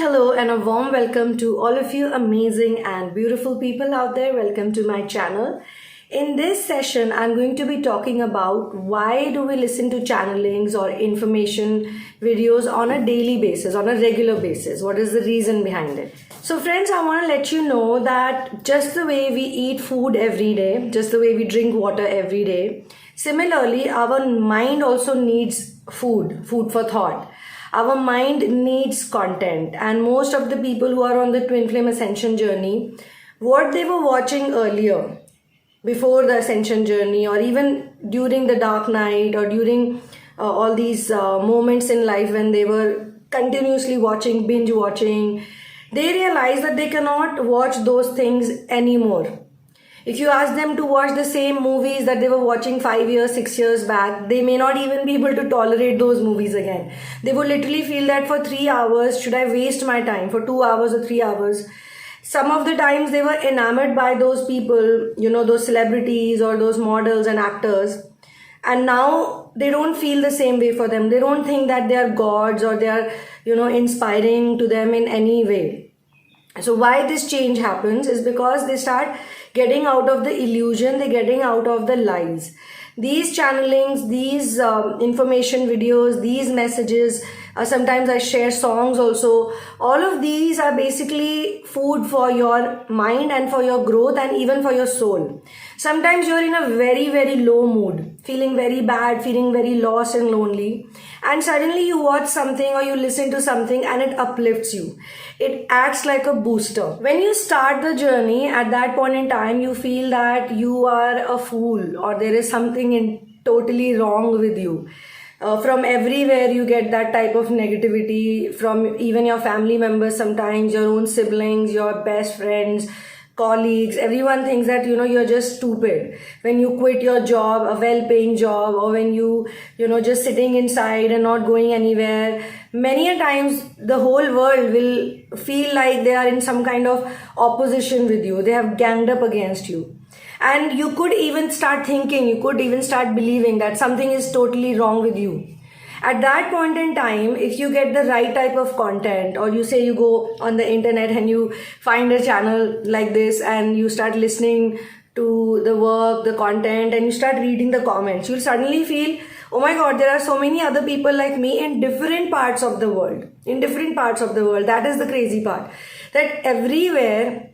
hello, and a warm welcome to all of you amazing and beautiful people out there. Welcome to my channel. In this session, I'm going to be talking about why do we listen to channelings or information videos on a daily basis, on a regular basis. What is the reason behind it? So friends, I want to let you know that just the way we eat food every day, just the way we drink water every day, similarly, our mind also needs food for thought. Our mind needs content, and most of the people who are on the Twin Flame Ascension journey, what they were watching earlier, before the Ascension journey, or even during the dark night, or during all these moments in life when they were continuously watching, binge watching, they realized that they cannot watch those things anymore. If you ask them to watch the same movies that they were watching 5 years, 6 years back, they may not even be able to tolerate those movies again. They would literally feel that for 3 hours, should I waste my time for 2 hours or 3 hours? Some of the times they were enamored by those people, those celebrities or those models and actors. And now they don't feel the same way for them. They don't think that they are gods or they are, inspiring to them in any way. So why this change happens is because they start getting out of the illusion, they're getting out of the lies. These channelings, these information videos, these messages, sometimes I share songs also. All of these are basically food for your mind and for your growth and even for your soul. Sometimes you're in a very, very low mood, feeling very bad, feeling very lost and lonely. And suddenly you watch something or you listen to something and it uplifts you. It acts like a booster. When you start the journey, at that point in time, you feel that you are a fool or there is something totally wrong with you. From everywhere you get that type of negativity, from even your family members sometimes, your own siblings, your best friends, colleagues. Everyone thinks that you're just stupid when you quit your job, a well-paying job, or when you just sitting inside and not going anywhere. Many a times the whole world will feel like they are in some kind of opposition with you. They have ganged up against you. And you could even start thinking, you could even start believing that something is totally wrong with you. At that point in time, if you get the right type of content, or you say you go on the internet and you find a channel like this and you start listening to the work, the content, and you start reading the comments, you'll suddenly feel, oh my God, there are so many other people like me in different parts of the world. That is the crazy part. That everywhere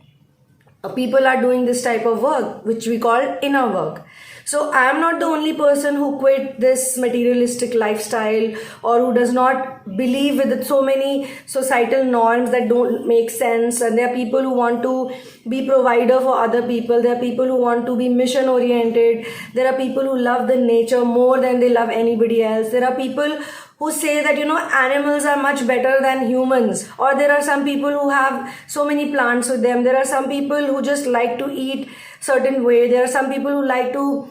people are doing this type of work, which we call inner work. So I am not the only person who quit this materialistic lifestyle or who does not believe with so many societal norms that don't make sense. And there are people who want to be provider for other people. There are people who want to be mission oriented. There are people who love the nature more than they love anybody else. There are people who say that animals are much better than humans, or there are some people who have so many plants with them. There are some people who just like to eat certain way. There are some people who like to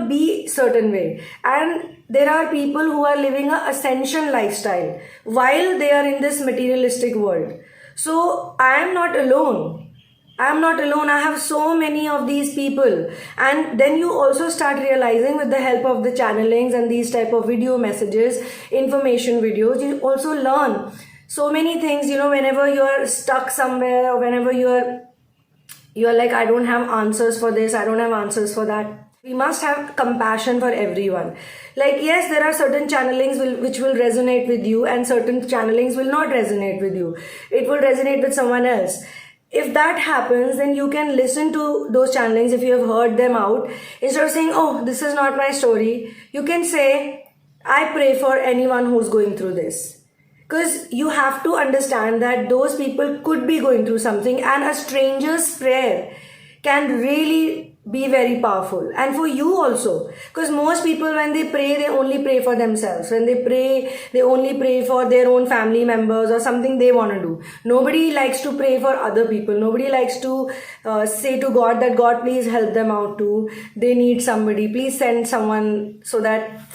be certain way, and there are people who are living a ascension lifestyle while they are in this materialistic world. So I am not alone. I have so many of these people. And then you also start realizing, with the help of the channelings and these type of video messages, information videos, you also learn so many things. Whenever you're stuck somewhere, or whenever you're like, I don't have answers for this, I don't have answers for that. We must have compassion for everyone. Like, yes, there are certain channelings which will resonate with you, and certain channelings will not resonate with you. It will resonate with someone else. If that happens, then you can listen to those channelings if you have heard them out. Instead of saying, oh, this is not my story, you can say, I pray for anyone who's going through this. Because you have to understand that those people could be going through something, and a stranger's prayer can really be very powerful. And for you also, because most people, when they pray, they only pray for themselves. When they pray, they only pray for their own family members or something they want to do. Nobody likes to pray for other people. Nobody likes to say to God that, God, please help them out too. They need somebody. Please send someone so that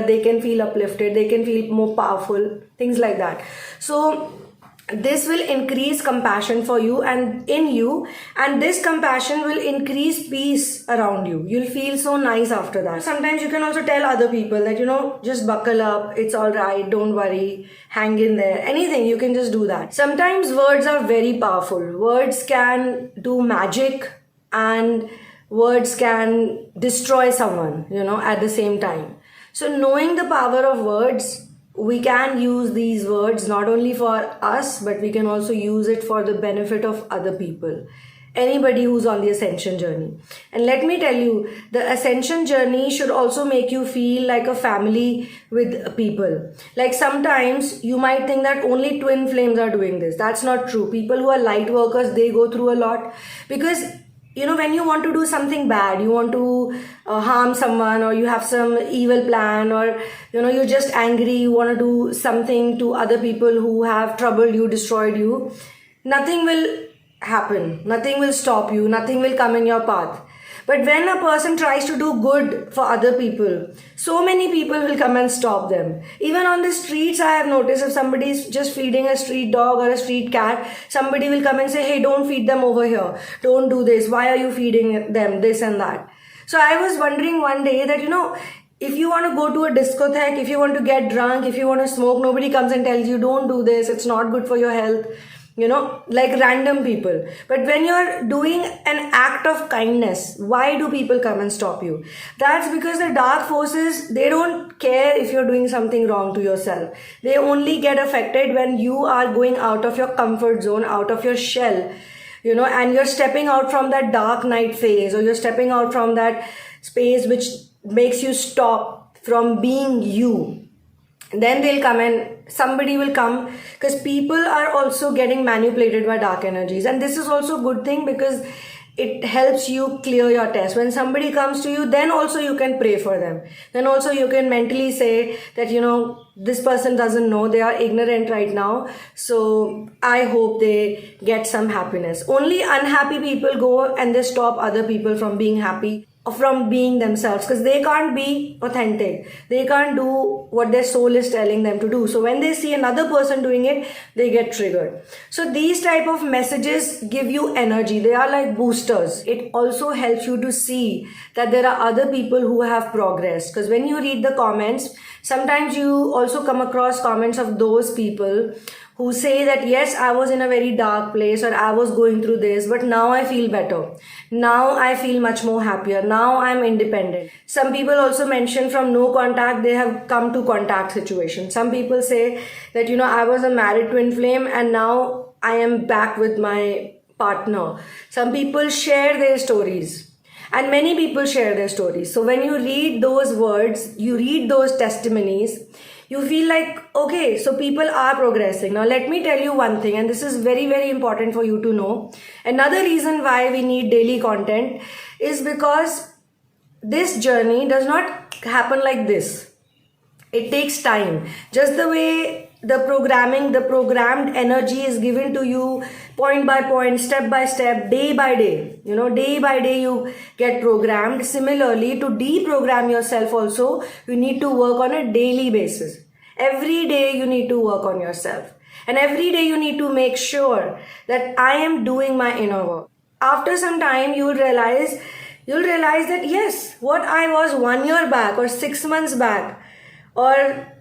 they can feel uplifted, they can feel more powerful, things like that. So this will increase compassion for you and in you, and this compassion will increase peace around you. You'll feel so nice after that. Sometimes you can also tell other people that, just buckle up, it's all right, don't worry, hang in there. Anything, you can just do that. Sometimes words are very powerful. Words can do magic, and words can destroy someone, at the same time. So knowing the power of words, we can use these words not only for us, but we can also use it for the benefit of other people. Anybody who's on the ascension journey. And let me tell you, the ascension journey should also make you feel like a family with people. Like sometimes you might think that only twin flames are doing this. That's not true. People who are light workers, they go through a lot, because when you want to do something bad, you want to harm someone, or you have some evil plan, or you're just angry, you want to do something to other people who have troubled you, destroyed you, nothing will happen, nothing will stop you, nothing will come in your path. But when a person tries to do good for other people, so many people will come and stop them. Even on the streets, I have noticed, if somebody is just feeding a street dog or a street cat, somebody will come and say, hey, don't feed them over here. Don't do this. Why are you feeding them this and that? So I was wondering one day that, if you want to go to a discotheque, if you want to get drunk, if you want to smoke, nobody comes and tells you, don't do this. It's not good for your health. Like random people. But when you're doing an act of kindness, why do people come and stop you? That's because the dark forces, they don't care if you're doing something wrong to yourself. They only get affected when you are going out of your comfort zone, out of your shell, and you're stepping out from that dark night phase, or you're stepping out from that space which makes you stop from being you. Then they'll come and somebody will come, because people are also getting manipulated by dark energies. And this is also a good thing, because it helps you clear your test. When somebody comes to you, then also you can pray for them. Then also you can mentally say that, this person doesn't know, they are ignorant right now. So I hope they get some happiness. Only unhappy people go and they stop other people from being happy, from being themselves, because they can't be authentic. They can't do what their soul is telling them to do. So when they see another person doing it, they get triggered. So these type of messages give you energy. They are like boosters. It also helps you to see that there are other people who have progressed, because when you read the comments, sometimes you also come across comments of those people who say that, yes, I was in a very dark place, or I was going through this, but now I feel better. Now I feel much more happier. Now I'm independent. Some people also mention from no contact, they have come to contact situation. Some people say that, I was a married twin flame and now I am back with my partner. Some people share their stories. And many people share their stories. So when you read those words, you read those testimonies, you feel like, okay, so people are progressing. Now let me tell you one thing, and this is very, very important for you to know. Another reason why we need daily content is because this journey does not happen like this. It takes time. Just the way the programmed energy is given to you point by point, step by step, day by day. Day by day you get programmed. Similarly, to deprogram yourself also, you need to work on a daily basis. Every day you need to work on yourself. And every day you need to make sure that I am doing my inner work. After some time, you'll realize that yes, what I was 1 year back or 6 months back, or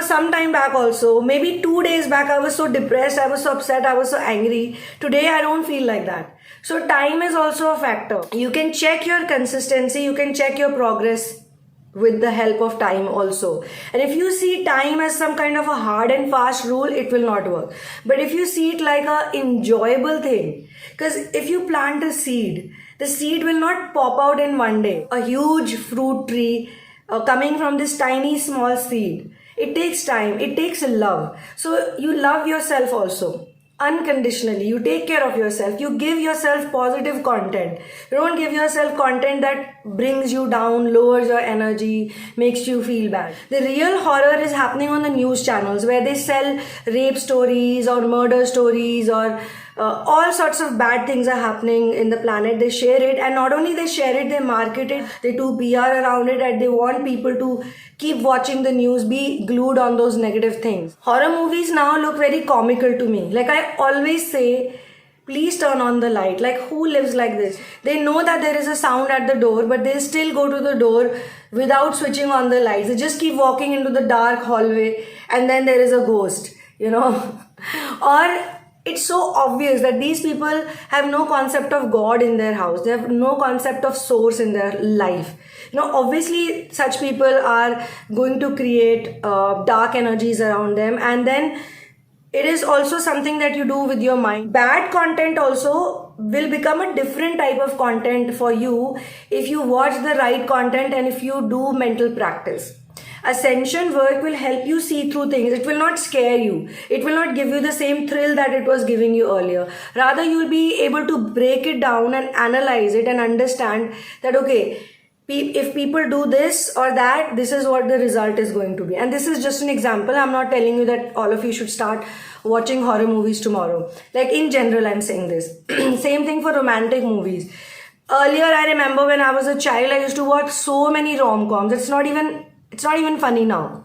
some time back also, maybe 2 days back, I was so depressed, I was so upset, I was so angry. Today, I don't feel like that. So time is also a factor. You can check your consistency, you can check your progress with the help of time also. And if you see time as some kind of a hard and fast rule, it will not work. But if you see it like a enjoyable thing, because if you plant a seed, the seed will not pop out in one day. A huge fruit tree coming from this tiny small seed. It takes time. It takes love. So you love yourself also. Unconditionally. You take care of yourself. You give yourself positive content. You don't give yourself content that brings you down, lowers your energy, makes you feel bad. The real horror is happening on the news channels where they sell rape stories or murder stories or all sorts of bad things are happening in the planet. They share it, and not only they share it, they market it, they do PR around it, and they want people to keep watching the news, be glued on those negative things. Horror movies now look very comical to me. Like I always say, please turn on the light. Like, who lives like this? They know that there is a sound at the door, but they still go to the door without switching on the lights. They just keep walking into the dark hallway, and then there is a ghost, or it's so obvious that these people have no concept of God in their house. They have no concept of source in their life. Obviously such people are going to create dark energies around them, and then it is also something that you do with your mind. Bad content also will become a different type of content for you if you watch the right content and if you do mental practice. Ascension work will help you see through things. It will not scare you. It will not give you the same thrill that it was giving you earlier. Rather, you will be able to break it down and analyze it and understand that, okay, if people do this or that, this is what the result is going to be. And this is just an example. I'm not telling you that all of you should start watching horror movies tomorrow. Like in general, I'm saying this. Same thing for romantic movies. Earlier, I remember when I was a child, I used to watch so many rom-coms. It's not even funny now.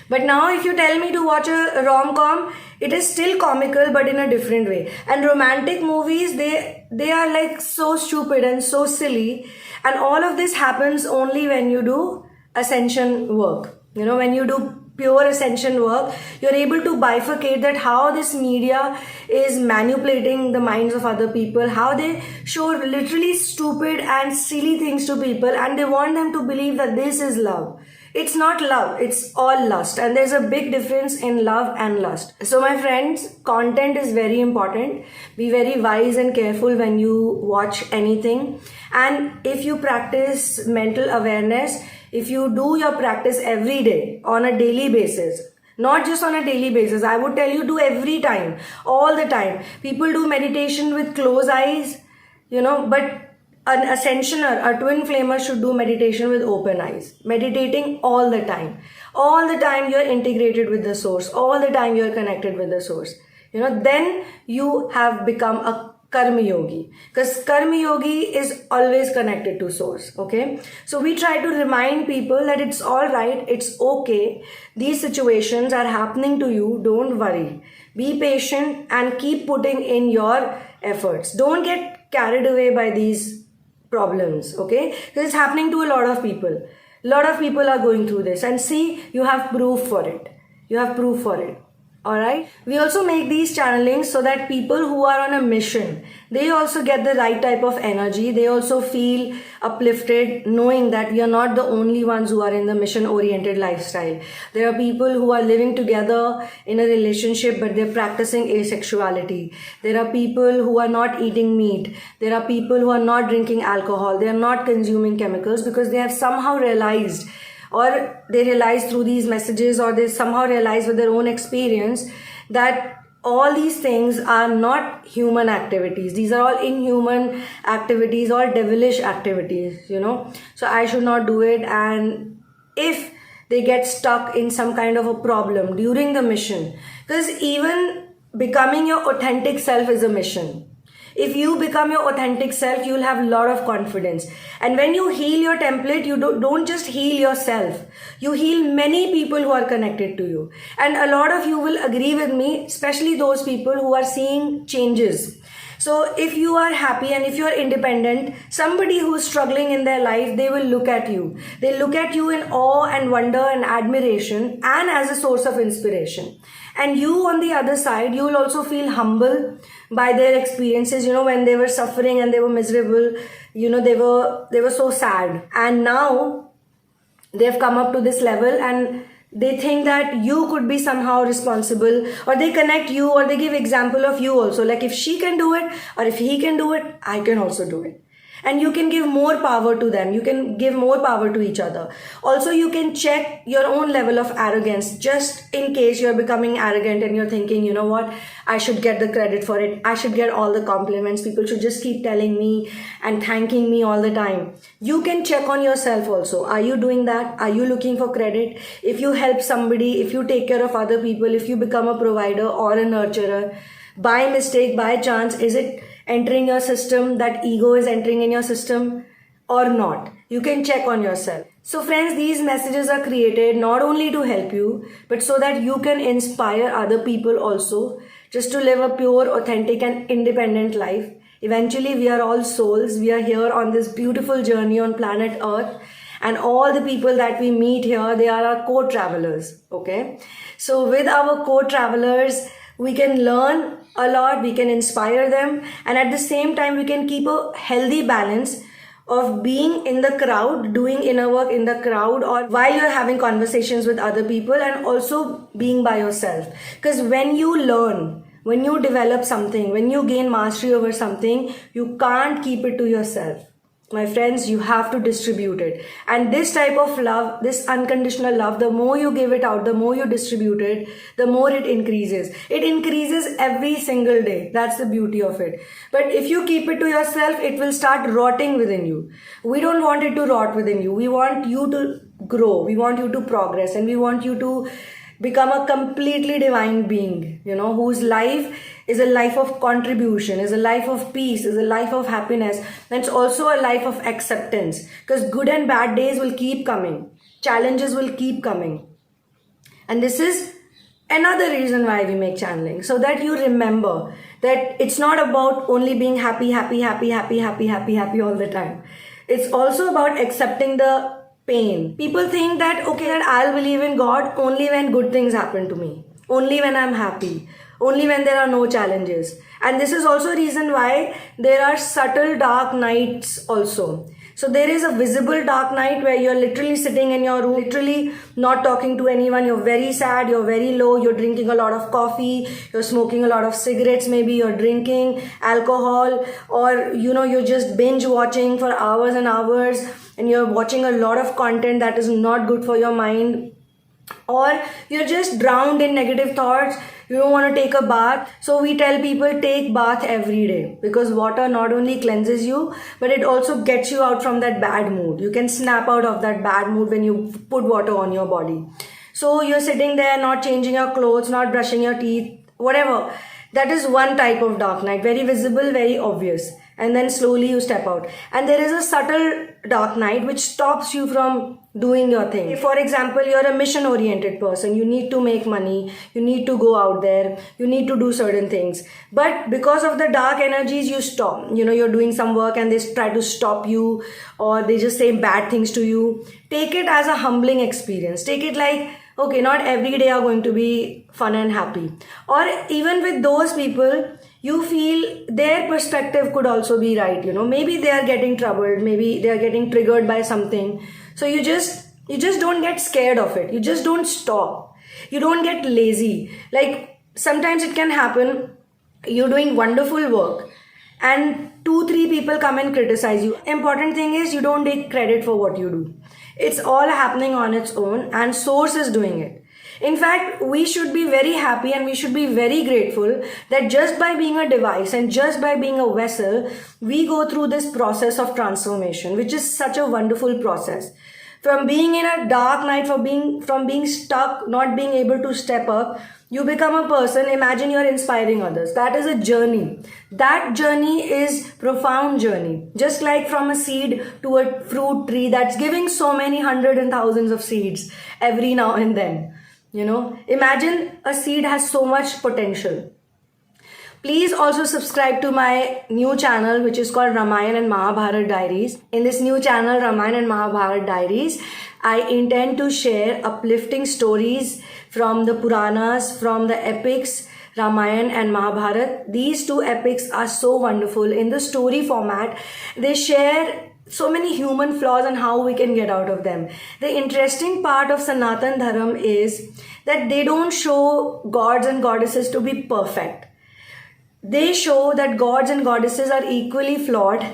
But now if you tell me to watch a rom-com, it is still comical but in a different way. And romantic movies, they are like so stupid and so silly. And all of this happens only when you do ascension work. When you do pure ascension work, you're able to bifurcate that how this media is manipulating the minds of other people, how they show literally stupid and silly things to people, and they want them to believe that this is love. It's not love, it's all lust, and there's a big difference in love and lust. So my friends, content is very important. Be very wise and careful when you watch anything. And if you practice mental awareness, if you do your practice every day on a daily basis, not just on a daily basis, I would tell you do every time, all the time. People do meditation with closed eyes, but an ascensioner, a twin flamer should do meditation with open eyes, meditating all the time. All the time you're integrated with the source, all the time you're connected with the source. Then you have become a Karma Yogi, because Karma Yogi is always connected to source. Okay, so we try to remind people that it's all right, it's okay, these situations are happening to you, don't worry, be patient and keep putting in your efforts. Don't get carried away by these problems, okay, because it's happening to a lot of people. A lot of people are going through this, and see, you have proof for it. Alright, we also make these channelings so that people who are on a mission, they also get the right type of energy. They also feel uplifted knowing that we are not the only ones who are in the mission oriented lifestyle. There are people who are living together in a relationship but they're practicing asexuality. There are people who are not eating meat. There are people who are not drinking alcohol. They are not consuming chemicals because they have somehow realized, or they realize through these messages, or they somehow realize with their own experience that all these things are not human activities. These are all inhuman activities, all devilish activities, So I should not do it. And if they get stuck in some kind of a problem during the mission, because even becoming your authentic self is a mission. If you become your authentic self, you will have a lot of confidence. And when you heal your template, you don't just heal yourself. You heal many people who are connected to you. And a lot of you will agree with me, especially those people who are seeing changes. So if you are happy and if you are independent, somebody who is struggling in their life, they will look at you. They look at you in awe and wonder and admiration and as a source of inspiration. And you on the other side, you will also feel humble by their experiences, when they were suffering and they were miserable, they were so sad. And now they've come up to this level and they think that you could be somehow responsible, or they connect you, or they give example of you also. Like if she can do it, or if he can do it, I can also do it. And you can give more power to them. You can give more power to each other. Also, you can check your own level of arrogance, just in case you're becoming arrogant and you're thinking, you know what, I should get the credit for it. I should get all the compliments. People should just keep telling me and thanking me all the time. You can check on yourself also. Are you doing that? Are you looking for credit? If you help somebody, if you take care of other people, if you become a provider or a nurturer, by mistake, by chance, is it entering your system, that ego is entering in your system or not? You can check on yourself. So friends, these messages are created not only to help you, but so that you can inspire other people also, just to live a pure, authentic and independent life. Eventually, we are all souls. We are here on this beautiful journey on planet Earth. And all the people that we meet here, they are our co-travelers, okay? So with our co-travelers, we can learn a lot, we can inspire them, and at the same time, we can keep a healthy balance of being in the crowd, doing inner work in the crowd, or while you're having conversations with other people, and also being by yourself. Because when you learn, when you develop something, when you gain mastery over something, you can't keep it to yourself. My friends, you have to distribute it. And this type of love, this unconditional love, the more you give it out, the more you distribute it, the more it increases. It increases every single day. That's the beauty of it. But if you keep it to yourself, it will start rotting within you. We don't want it to rot within you. We want you to grow. We want you to progress. And we want you to become a completely divine being, whose life is a life of contribution, is a life of peace, is a life of happiness, and it's also a life of acceptance, because good and bad days will keep coming, challenges will keep coming. And this is another reason why we make channeling, so that you remember that it's not about only being happy all the time. It's also about accepting the pain. People think that, okay, that I'll believe in God only when good things happen to me, only when I'm happy, only when there are no challenges. And this is also a reason why there are subtle dark nights also. So there is a visible dark night where you're literally sitting in your room, literally not talking to anyone, you're very sad, you're very low, you're drinking a lot of coffee, you're smoking a lot of cigarettes, maybe you're drinking alcohol, or you're just binge watching for hours and hours, and you're watching a lot of content that is not good for your mind, or you're just drowned in negative thoughts. You don't want to take a bath. So we tell people, take bath every day, because water not only cleanses you, but it also gets you out from that bad mood. You can snap out of that bad mood when you put water on your body. So you're sitting there not changing your clothes, not brushing your teeth, whatever. That is one type of dark night, very visible, very obvious. And then slowly you step out. And there is a subtle dark night which stops you from doing your thing. For example, you're a mission-oriented person. You need to make money. You need to go out there. You need to do certain things. But because of the dark energies, you stop. You're doing some work and they try to stop you, or they just say bad things to you. Take it as a humbling experience. Take it like, okay, not every day are going to be fun and happy. Or even with those people, you feel their perspective could also be right. Maybe they are getting troubled, maybe they are getting triggered by something. So you just don't get scared of it. You just don't stop. You don't get lazy. Like sometimes it can happen, you're doing wonderful work and 2-3 people come and criticize you. Important thing is you don't take credit for what you do. It's all happening on its own and source is doing it. In fact, we should be very happy and we should be very grateful that just by being a device and just by being a vessel, we go through this process of transformation, which is such a wonderful process. From being in a dark night, from being stuck, not being able to step up, you become a person. Imagine you're inspiring others. That is a journey. That journey is profound journey. Just like from a seed to a fruit tree that's giving so many hundreds and thousands of seeds every now and then. Imagine a seed has so much potential. Please also subscribe to my new channel, which is called Ramayana and Mahabharata Diaries. In this new channel, Ramayana and Mahabharata Diaries, I intend to share uplifting stories from the Puranas, from the epics, Ramayana and Mahabharata. These two epics are so wonderful. In the story format, they share so many human flaws and how we can get out of them. The interesting part of Sanatan Dharam is that they don't show gods and goddesses to be perfect. They show that gods and goddesses are equally flawed,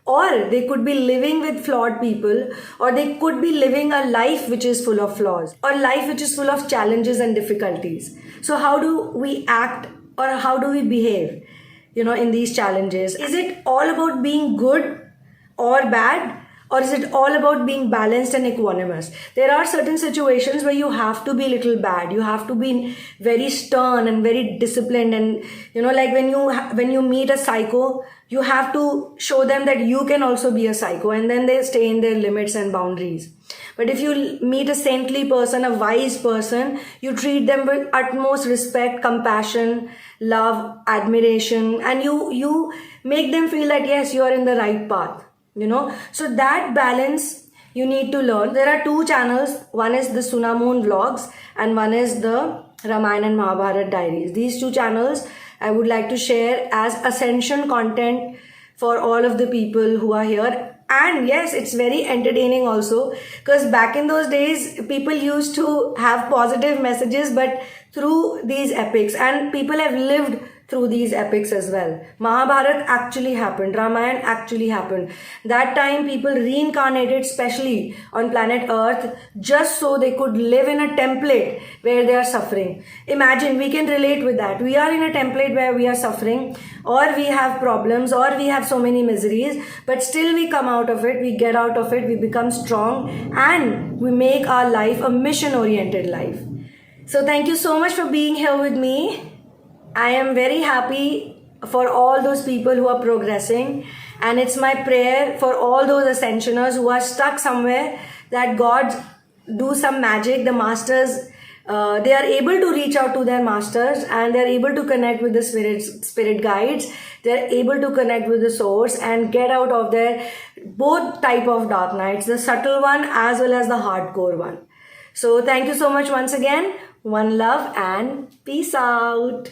or they could be living with flawed people, or they could be living a life which is full of flaws, or life which is full of challenges and difficulties. So how do we act, or how do we behave, in these challenges? Is it all about being good or bad, or is it all about being balanced and equanimous? There are certain situations where you have to be a little bad, you have to be very stern and very disciplined, and like when you meet a psycho, you have to show them that you can also be a psycho, and then they stay in their limits and boundaries. But if you meet a saintly person, a wise person, you treat them with utmost respect, compassion, love, admiration, and you make them feel that yes, you are in the right path. So that balance you need to learn. There are two channels. One is the Sunamoon vlogs and one is the Ramayana and Mahabharata diaries. These two channels I would like to share as ascension content for all of the people who are here. And yes, it's very entertaining also, because back in those days people used to have positive messages, but through these epics, and people have lived through these epics as well. Mahabharata actually happened, Ramayana actually happened. That time people reincarnated specially on planet Earth just so they could live in a template where they are suffering. Imagine, we can relate with that. We are in a template where we are suffering, or we have problems, or we have so many miseries, but still we come out of it, we get out of it, we become strong, and we make our life a mission-oriented life. So thank you so much for being here with me. I am very happy for all those people who are progressing, and it's my prayer for all those ascensioners who are stuck somewhere that God do some magic. The masters, they are able to reach out to their masters, and they are able to connect with the spirit guides. They are able to connect with the source and get out of their both type of dark nights, the subtle one as well as the hardcore one. So thank you so much once again. One love and peace out.